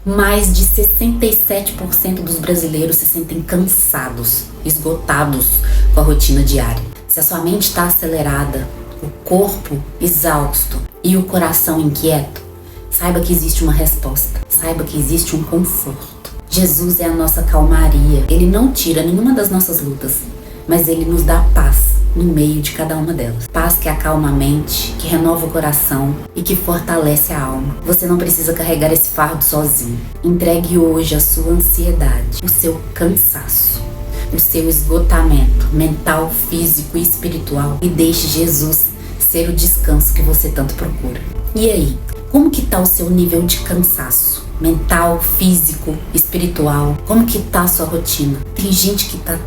Mais de 67% dos brasileiros se sentem cansados, esgotados com a rotina diária. Se a sua mente está acelerada, o corpo exausto e o coração inquieto, saiba que existe uma resposta, saiba que existe um conforto. Jesus é a nossa calmaria. Ele não tira nenhuma das nossas lutas, mas Ele nos dá paz no meio de cada uma delas. Paz que acalma a mente, que renova o coração e que fortalece a alma. Você não precisa carregar esse fardo sozinho. Entregue hoje a sua ansiedade, o seu cansaço, o seu esgotamento mental, físico e espiritual e deixe Jesus ser o descanso que você tanto procura. E aí, como que tá o seu nível de cansaço? Mental, físico, espiritual? Como que tá a sua rotina? Tem gente que tá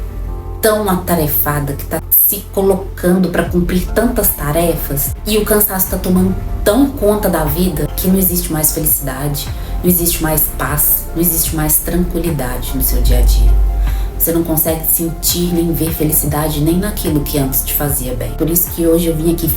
tão atarefada, que tá se colocando para cumprir tantas tarefas e o cansaço tá tomando tão conta da vida que não existe mais felicidade, não existe mais paz, não existe mais tranquilidade no seu dia a dia. Você não consegue sentir nem ver felicidade nem naquilo que antes te fazia bem. Por isso que hoje eu vim aqui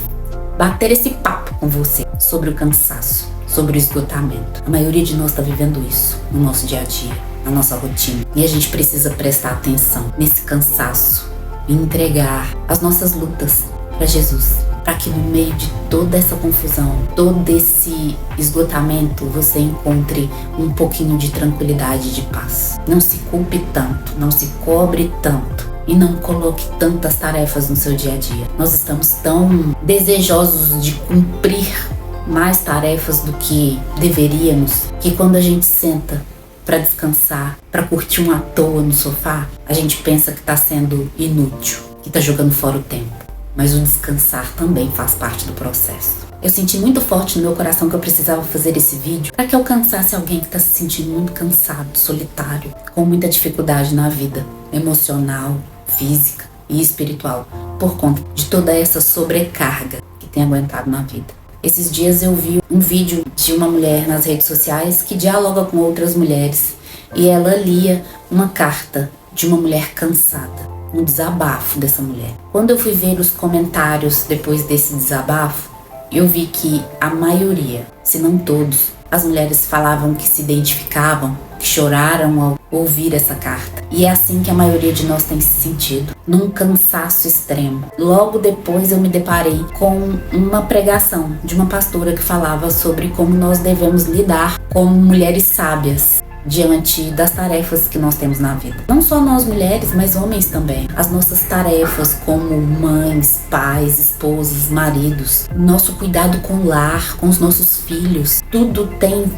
bater esse papo com você sobre o cansaço, sobre o esgotamento. A maioria de nós está vivendo isso no nosso dia a dia, na nossa rotina. E a gente precisa prestar atenção nesse cansaço e entregar as nossas lutas para Jesus, para que no meio de toda essa confusão, todo esse esgotamento, você encontre um pouquinho de tranquilidade e de paz. Não se culpe tanto, não se cobre tanto e não coloque tantas tarefas no seu dia a dia. Nós estamos tão desejosos de cumprir mais tarefas do que deveríamos, que quando a gente senta para descansar, para curtir à toa no sofá, a gente pensa que está sendo inútil, que está jogando fora o tempo. Mas o descansar também faz parte do processo. Eu senti muito forte no meu coração que eu precisava fazer esse vídeo para que alcançasse alguém que está se sentindo muito cansado, solitário, com muita dificuldade na vida emocional, física e espiritual, por conta de toda essa sobrecarga que tem aguentado na vida. Esses dias eu vi um vídeo de uma mulher nas redes sociais que dialoga com outras mulheres e ela lia uma carta de uma mulher cansada, um desabafo dessa mulher. Quando eu fui ver os comentários depois desse desabafo, eu vi que a maioria, se não todos, as mulheres falavam que se identificavam, que choraram ao ouvir essa carta. E é assim que a maioria de nós tem se sentido, num cansaço extremo. Logo depois eu me deparei com uma pregação de uma pastora que falava sobre como nós devemos lidar como mulheres sábias diante das tarefas que nós temos na vida. Não só nós mulheres, mas homens também. As nossas tarefas como mães, pais, esposas, maridos, nosso cuidado com o lar, com os nossos filhos, tudo tem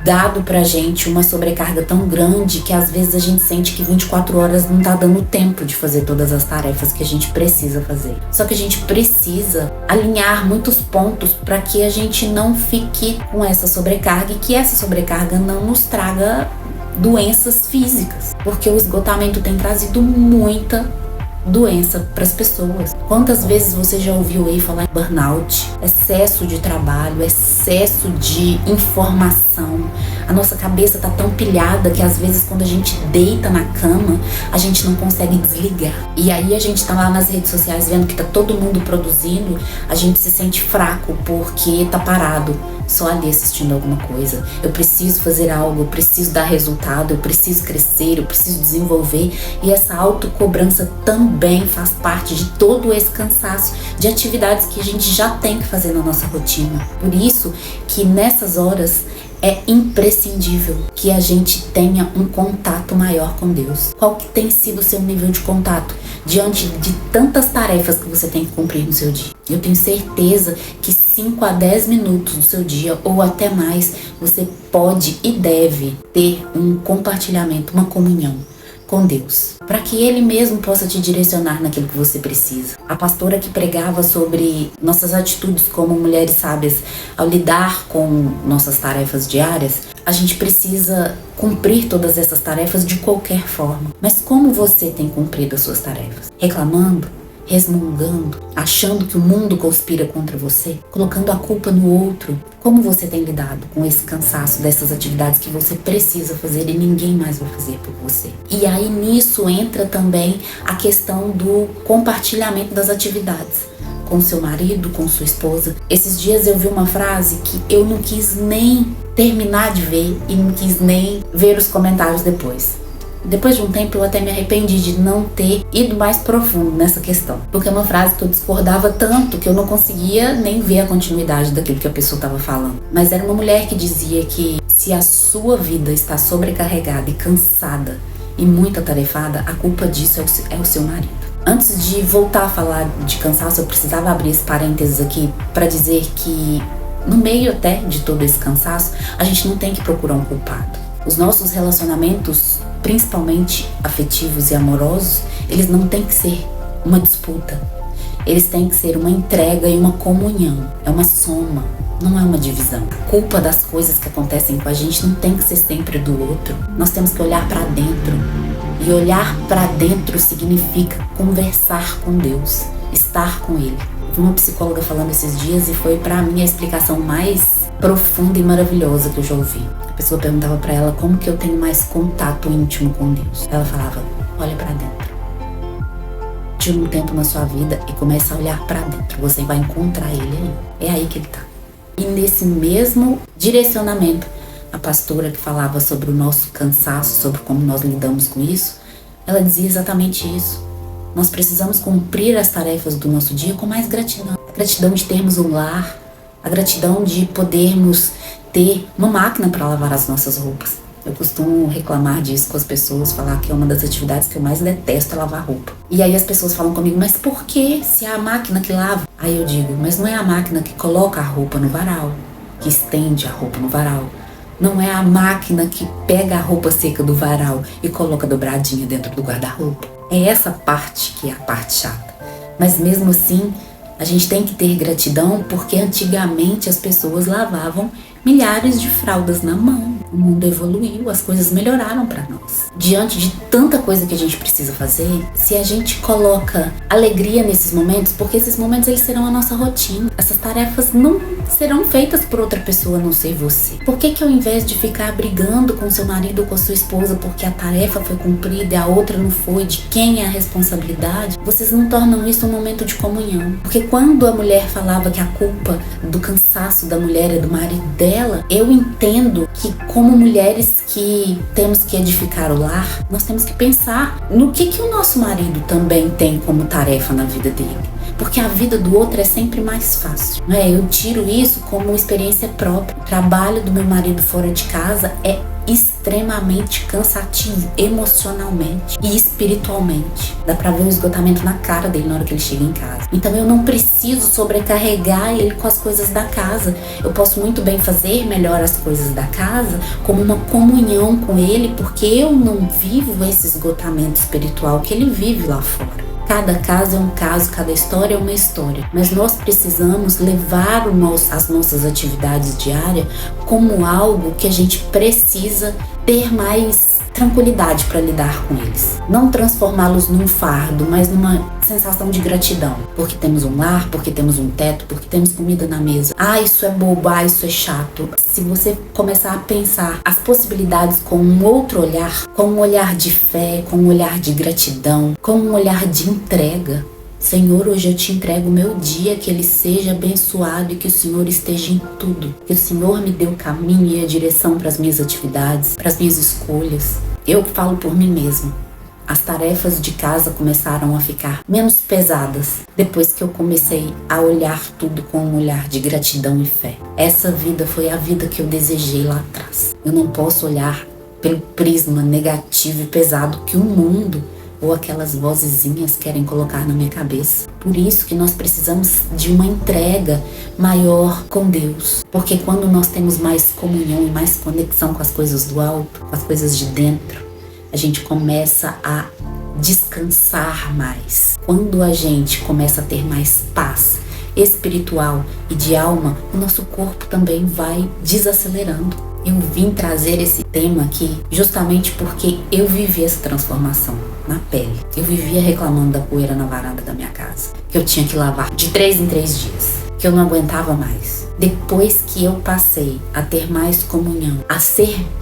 dado pra gente uma sobrecarga tão grande que às vezes a gente sente que 24 horas não tá dando tempo de fazer todas as tarefas que a gente precisa fazer. Só que a gente precisa alinhar muitos pontos para que a gente não fique com essa sobrecarga e que essa sobrecarga não nos traga doenças físicas, porque o esgotamento tem trazido muita doença para as pessoas. Quantas vezes você já ouviu aí falar em burnout, excesso de trabalho, excesso de informação? A nossa cabeça tá tão pilhada que às vezes quando a gente deita na cama, a gente não consegue desligar. E aí a gente tá lá nas redes sociais vendo que tá todo mundo produzindo, a gente se sente fraco porque tá parado, só ali assistindo alguma coisa. Eu preciso fazer algo, eu preciso dar resultado, eu preciso crescer, eu preciso desenvolver. E essa autocobrança também faz parte de todo esse cansaço de atividades que a gente já tem que fazer na nossa rotina. Por isso que nessas horas é imprescindível que a gente tenha um contato maior com Deus. Qual que tem sido o seu nível de contato diante de tantas tarefas que você tem que cumprir no seu dia? Eu tenho certeza que 5 a 10 minutos do seu dia, ou até mais, você pode e deve ter um compartilhamento, uma comunhão com Deus, para que Ele mesmo possa te direcionar naquilo que você precisa. A pastora que pregava sobre nossas atitudes como mulheres sábias ao lidar com nossas tarefas diárias, a gente precisa cumprir todas essas tarefas de qualquer forma. Mas como você tem cumprido as suas tarefas? Reclamando? Resmungando, achando que o mundo conspira contra você, colocando a culpa no outro? Como você tem lidado com esse cansaço dessas atividades que você precisa fazer e ninguém mais vai fazer por você? E aí nisso entra também a questão do compartilhamento das atividades. com seu marido, com sua esposa. Esses dias eu vi uma frase que eu não quis nem terminar de ver e não quis nem ver os comentários depois. Depois de um tempo eu até me arrependi de não ter ido mais profundo nessa questão, porque é uma frase que eu discordava tanto que eu não conseguia nem ver a continuidade daquilo que a pessoa estava falando. Mas era uma mulher que dizia que se a sua vida está sobrecarregada e cansada e muito atarefada, a culpa disso é o seu marido. Antes de voltar a falar de cansaço, eu precisava abrir esse parênteses aqui para dizer que no meio até de todo esse cansaço, a gente não tem que procurar um culpado. Os nossos relacionamentos, principalmente afetivos e amorosos, eles não têm que ser uma disputa. Eles têm que ser uma entrega e uma comunhão. É uma soma, não é uma divisão. A culpa das coisas que acontecem com a gente não tem que ser sempre do outro. Nós temos que olhar para dentro. E olhar para dentro significa conversar com Deus, estar com Ele. Eu vi uma psicóloga falando esses dias e foi para mim a explicação mais profunda e maravilhosa que eu já ouvi. A pessoa perguntava para ela como que eu tenho mais contato íntimo com Deus. Ela falava, olha para dentro. Tira um tempo na sua vida e começa a olhar para dentro. Você vai encontrar Ele aí. É aí que Ele tá. E nesse mesmo direcionamento, a pastora que falava sobre o nosso cansaço, sobre como nós lidamos com isso, ela dizia exatamente isso. Nós precisamos cumprir as tarefas do nosso dia com mais gratidão. A gratidão de termos um lar, a gratidão de podermos ter uma máquina para lavar as nossas roupas. Eu costumo reclamar disso com as pessoas, falar que é uma das atividades que eu mais detesto é lavar roupa. E aí as pessoas falam comigo, mas por que se é a máquina que lava? Aí eu digo, mas não é a máquina que coloca a roupa no varal, que estende a roupa no varal. Não é a máquina que pega a roupa seca do varal e coloca dobradinha dentro do guarda-roupa. É essa parte que é a parte chata. Mas mesmo assim, a gente tem que ter gratidão porque antigamente as pessoas lavavam milhares de fraldas na mão. O mundo evoluiu, as coisas melhoraram para nós. Diante de tanta coisa que a gente precisa fazer, se a gente coloca alegria nesses momentos, porque esses momentos eles serão a nossa rotina. Essas tarefas não serão feitas por outra pessoa a não ser você. Por que ao invés de ficar brigando com seu marido ou com a sua esposa porque a tarefa foi cumprida e a outra não foi, de quem é a responsabilidade, vocês não tornam isso um momento de comunhão? Porque quando a mulher falava que a culpa do cansaço da mulher é do marido dela, eu entendo que como mulheres que temos que edificar o lar, nós temos que pensar no que o nosso marido também tem como tarefa na vida dele. Porque a vida do outro é sempre mais fácil, não é? Eu tiro isso como experiência própria. O trabalho do meu marido fora de casa é extremamente cansativo, emocionalmente e espiritualmente. Dá pra ver o esgotamento na cara dele na hora que ele chega em casa. Então eu não preciso sobrecarregar ele com as coisas da casa. Eu posso muito bem fazer melhor as coisas da casa como uma comunhão com ele, porque eu não vivo esse esgotamento espiritual que ele vive lá fora. Cada caso é um caso, cada história é uma história. Mas nós precisamos levar as nossas atividades diárias como algo que a gente precisa ter mais tranquilidade para lidar com eles. Não transformá-los num fardo, mas numa sensação de gratidão. Porque temos um lar, porque temos um teto, porque temos comida na mesa. Ah, isso é bobo, ah, isso é chato. Se você começar a pensar as possibilidades com um outro olhar, com um olhar de fé, com um olhar de gratidão, com um olhar de entrega. Senhor, hoje eu te entrego o meu dia, que ele seja abençoado e que o Senhor esteja em tudo. Que o Senhor me dê o caminho e a direção para as minhas atividades, para as minhas escolhas. Eu falo por mim mesma. As tarefas de casa começaram a ficar menos pesadas depois que eu comecei a olhar tudo com um olhar de gratidão e fé. Essa vida foi a vida que eu desejei lá atrás. Eu não posso olhar pelo prisma negativo e pesado que o mundo ou aquelas vozezinhas querem colocar na minha cabeça. Por isso que nós precisamos de uma entrega maior com Deus. Porque quando nós temos mais comunhão e mais conexão com as coisas do alto, com as coisas de dentro, a gente começa a descansar mais. Quando a gente começa a ter mais paz espiritual e de alma, o nosso corpo também vai desacelerando. Eu vim trazer esse tema aqui justamente porque eu vivi essa transformação na pele. Eu vivia reclamando da poeira na varanda da minha casa, que eu tinha que lavar de 3 em 3 dias, que eu não aguentava mais. Depois que eu passei a ter mais comunhão, a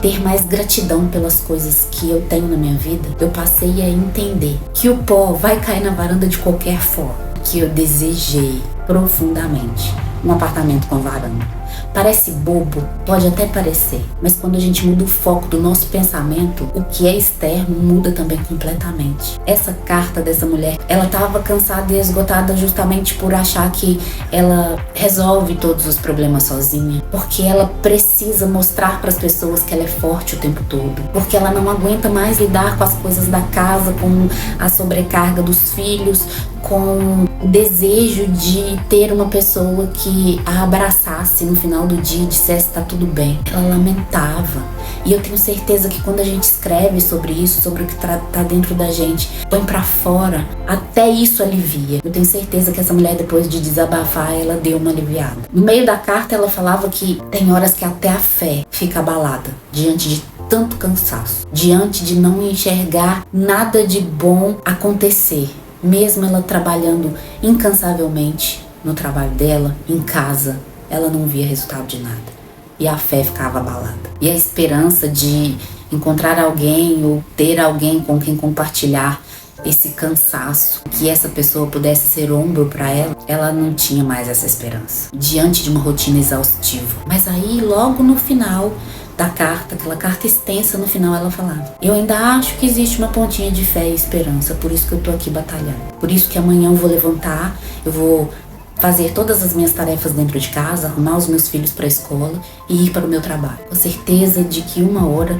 ter mais gratidão pelas coisas que eu tenho na minha vida, eu passei a entender que o pó vai cair na varanda de qualquer forma. que eu desejei profundamente um apartamento com varanda. Parece bobo, pode até parecer, mas quando a gente muda o foco do nosso pensamento, o que é externo muda também completamente. Essa carta dessa mulher, ela estava cansada e esgotada justamente por achar que ela resolve todos os problemas sozinha, porque ela precisa mostrar para as pessoas que ela é forte o tempo todo, porque ela não aguenta mais lidar com as coisas da casa, com a sobrecarga dos filhos, com o desejo de ter uma pessoa que a abraçasse no final do dia e dissesse tá tudo bem. Ela lamentava. E eu tenho certeza que quando a gente escreve sobre isso, sobre o que tá dentro da gente, põe pra fora, até isso alivia. Eu tenho certeza que essa mulher, depois de desabafar, ela deu uma aliviada. No meio da carta, ela falava que tem horas que até a fé fica abalada diante de tanto cansaço, diante de não enxergar nada de bom acontecer. Mesmo ela trabalhando incansavelmente no trabalho dela, em casa, ela não via resultado de nada. E a fé ficava abalada. E a esperança de encontrar alguém ou ter alguém com quem compartilhar esse cansaço, que essa pessoa pudesse ser ombro para ela, ela não tinha mais essa esperança. Diante de uma rotina exaustiva. Mas aí, logo no final da carta, aquela carta extensa, no final ela falava: eu ainda acho que existe uma pontinha de fé e esperança, por isso que eu tô aqui batalhando. Por isso que amanhã eu vou levantar, eu vou fazer todas as minhas tarefas dentro de casa, arrumar os meus filhos para a escola e ir para o meu trabalho, com certeza de que uma hora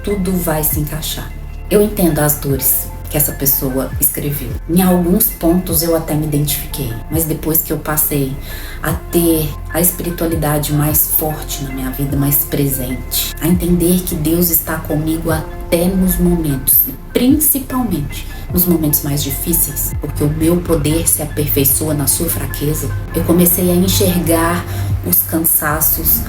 tudo vai se encaixar. Eu entendo as dores que essa pessoa escreveu. Em alguns pontos eu até me identifiquei, mas depois que eu passei a ter a espiritualidade mais forte na minha vida, mais presente, a entender que Deus está comigo até nos momentos, principalmente nos momentos mais difíceis, porque o meu poder se aperfeiçoa na sua fraqueza, eu comecei a enxergar os cansaços,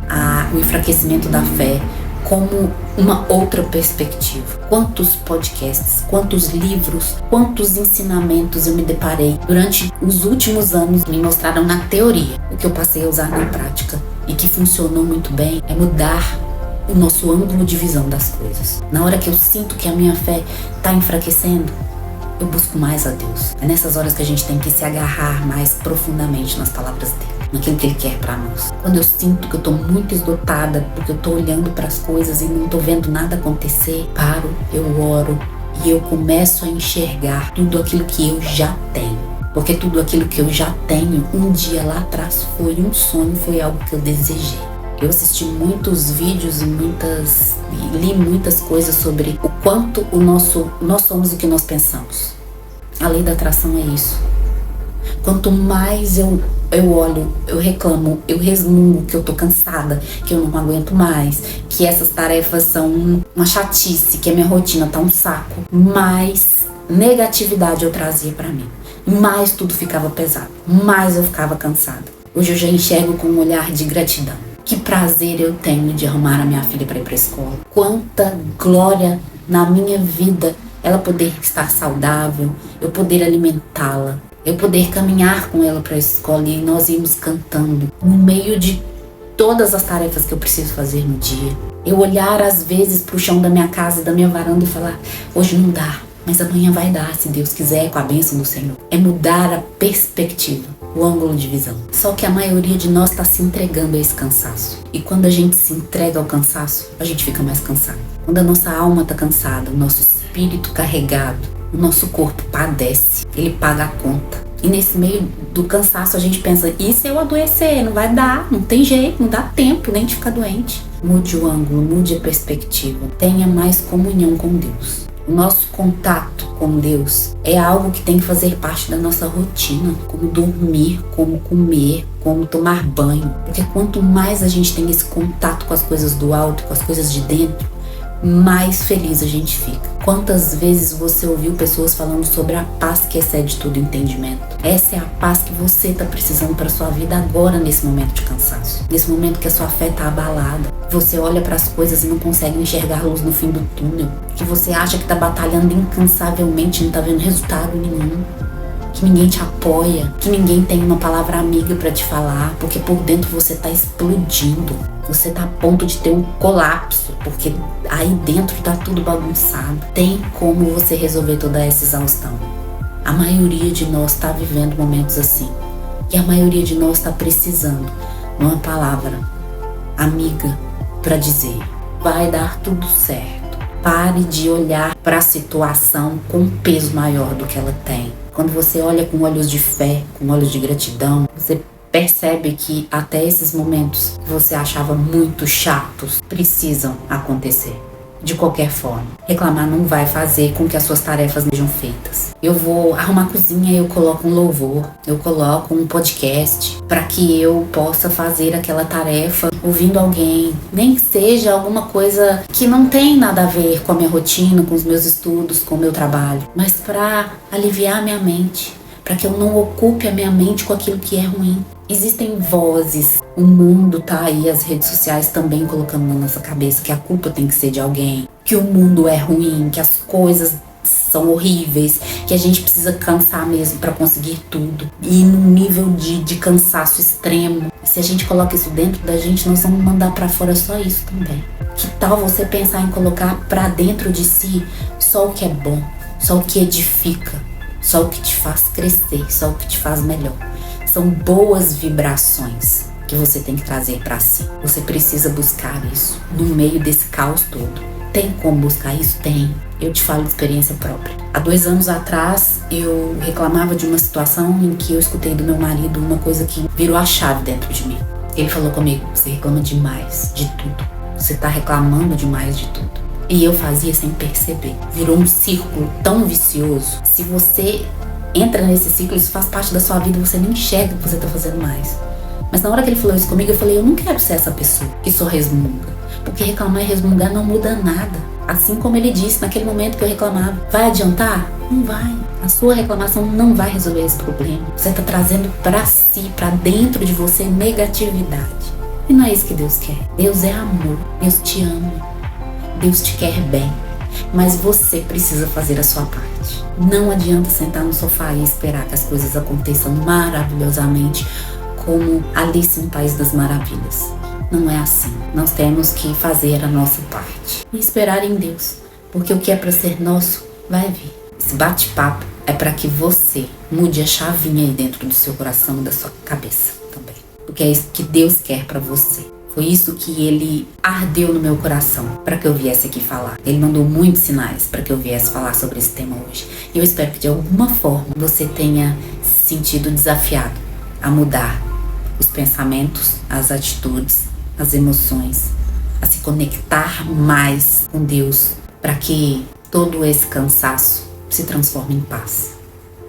o enfraquecimento da fé como uma outra perspectiva. Quantos podcasts, quantos livros, quantos ensinamentos eu me deparei durante os últimos anos me mostraram na teoria. O que eu passei a usar na prática e que funcionou muito bem é mudar o nosso ângulo de visão das coisas. Na hora que eu sinto que a minha fé está enfraquecendo, eu busco mais a Deus. É nessas horas que a gente tem que se agarrar mais profundamente nas palavras dele, naquilo que ele quer pra nós. Quando eu sinto que eu tô muito esgotada, porque eu tô olhando pras coisas e não tô vendo nada acontecer, paro, eu oro e eu começo a enxergar tudo aquilo que eu já tenho. Porque tudo aquilo que eu já tenho, um dia lá atrás foi um sonho, foi algo que eu desejei. Eu assisti muitos vídeos e li muitas coisas sobre o quanto nós somos o que nós pensamos. A lei da atração é isso. Quanto mais eu olho, eu reclamo, eu resmungo que eu tô cansada, que eu não aguento mais, que essas tarefas são uma chatice, que a minha rotina tá um saco, mais negatividade eu trazia pra mim. Mais tudo ficava pesado, mais eu ficava cansada. Hoje eu já enxergo com um olhar de gratidão. Que prazer eu tenho de arrumar a minha filha para ir para a escola. Quanta glória na minha vida ela poder estar saudável, eu poder alimentá-la, eu poder caminhar com ela para a escola e nós irmos cantando no meio de todas as tarefas que eu preciso fazer no dia. Eu olhar às vezes para o chão da minha casa e da minha varanda e falar: hoje não dá, mas amanhã vai dar, se Deus quiser, com a bênção do Senhor. É mudar a perspectiva, o ângulo de visão. Só que a maioria de nós está se entregando a esse cansaço. E quando a gente se entrega ao cansaço, a gente fica mais cansado. Quando a nossa alma está cansada, o nosso espírito carregado, o nosso corpo padece, ele paga a conta. E nesse meio do cansaço a gente pensa: e se eu adoecer? Não vai dar, não tem jeito, não dá tempo nem de ficar doente. Mude o ângulo, mude a perspectiva. Tenha mais comunhão com Deus. O nosso contato com Deus é algo que tem que fazer parte da nossa rotina, como dormir, como comer, como tomar banho. Porque quanto mais a gente tem esse contato com as coisas do alto, com as coisas de dentro, mais feliz a gente fica. Quantas vezes você ouviu pessoas falando sobre a paz que excede todo entendimento? Essa é a paz que você está precisando para sua vida agora, nesse momento de cansaço. Nesse momento que a sua fé está abalada. Você olha para as coisas e não consegue enxergar luz no fim do túnel. Que você acha que está batalhando incansavelmente e não está vendo resultado nenhum. Que ninguém te apoia, que ninguém tem uma palavra amiga para te falar, porque por dentro você tá explodindo. Você tá a ponto de ter um colapso, porque aí dentro tá tudo bagunçado. Tem como você resolver toda essa exaustão. A maioria de nós está vivendo momentos assim. E a maioria de nós está precisando de uma palavra amiga para dizer: vai dar tudo certo. Pare de olhar para a situação com um peso maior do que ela tem. Quando você olha com olhos de fé, com olhos de gratidão, você percebe que até esses momentos que você achava muito chatos precisam acontecer. De qualquer forma, reclamar não vai fazer com que as suas tarefas sejam feitas. Eu vou arrumar a cozinha, eu coloco um louvor, eu coloco um podcast para que eu possa fazer aquela tarefa ouvindo alguém, nem que seja alguma coisa que não tem nada a ver com a minha rotina, com os meus estudos, com o meu trabalho, mas para aliviar a minha mente, para que eu não ocupe a minha mente com aquilo que é ruim. Existem vozes, o mundo tá aí, as redes sociais também colocando na nossa cabeça que a culpa tem que ser de alguém, que o mundo é ruim, que as coisas são horríveis, que a gente precisa cansar mesmo para conseguir tudo, e num nível de cansaço extremo. Se a gente coloca isso dentro da gente, nós vamos mandar para fora só isso também. Que tal você pensar em colocar para dentro de si só o que é bom, só o que edifica, só o que te faz crescer, só o que te faz melhor. São boas vibrações que você tem que trazer para si. Você precisa buscar isso no meio desse caos todo. Tem como buscar isso? Tem. Eu te falo de experiência própria. Há 2 anos atrás, eu reclamava de uma situação em que eu escutei do meu marido uma coisa que virou a chave dentro de mim. Ele falou comigo: você reclama demais de tudo. Você tá reclamando demais de tudo. E eu fazia sem perceber. Virou um círculo tão vicioso. Se você entra nesse ciclo, isso faz parte da sua vida, você nem enxerga que você tá fazendo mais. Mas na hora que ele falou isso comigo, eu falei: eu não quero ser essa pessoa que só resmunga. Porque reclamar e resmungar não muda nada. Assim como ele disse naquele momento que eu reclamava. Vai adiantar? Não vai. A sua reclamação não vai resolver esse problema. Você tá trazendo pra si, pra dentro de você, negatividade. E não é isso que Deus quer. Deus é amor. Deus te ama. Deus te quer bem. Mas você precisa fazer a sua parte. Não adianta sentar no sofá e esperar que as coisas aconteçam maravilhosamente como Alice no País das Maravilhas. Não é assim. Nós temos que fazer a nossa parte e esperar em Deus, porque o que é para ser nosso vai vir. Esse bate-papo é para que você mude a chavinha aí dentro do seu coração e da sua cabeça também, porque é isso que Deus quer para você. Foi isso que ele ardeu no meu coração para que eu viesse aqui falar. Ele mandou muitos sinais para que eu viesse falar sobre esse tema hoje. E eu espero que de alguma forma você tenha se sentido desafiado a mudar os pensamentos, as atitudes, as emoções, a se conectar mais com Deus, para que todo esse cansaço se transforme em paz.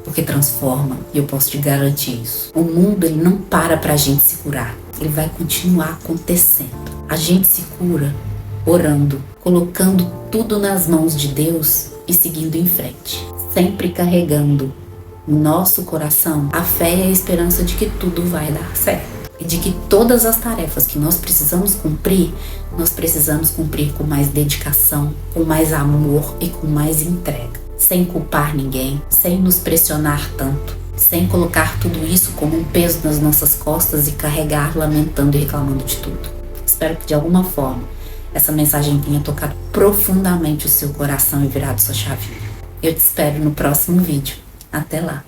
Porque transforma, e eu posso te garantir isso. O mundo, ele não para pra gente se curar. Ele vai continuar acontecendo. A gente se cura orando, colocando tudo nas mãos de Deus e seguindo em frente. Sempre carregando no nosso coração a fé e a esperança de que tudo vai dar certo. E de que todas as tarefas que nós precisamos cumprir com mais dedicação, com mais amor e com mais entrega. Sem culpar ninguém, sem nos pressionar tanto, sem colocar tudo isso como um peso nas nossas costas e carregar lamentando e reclamando de tudo. Espero que de alguma forma essa mensagem tenha tocado profundamente o seu coração e virado sua chavinha. Eu te espero no próximo vídeo. Até lá!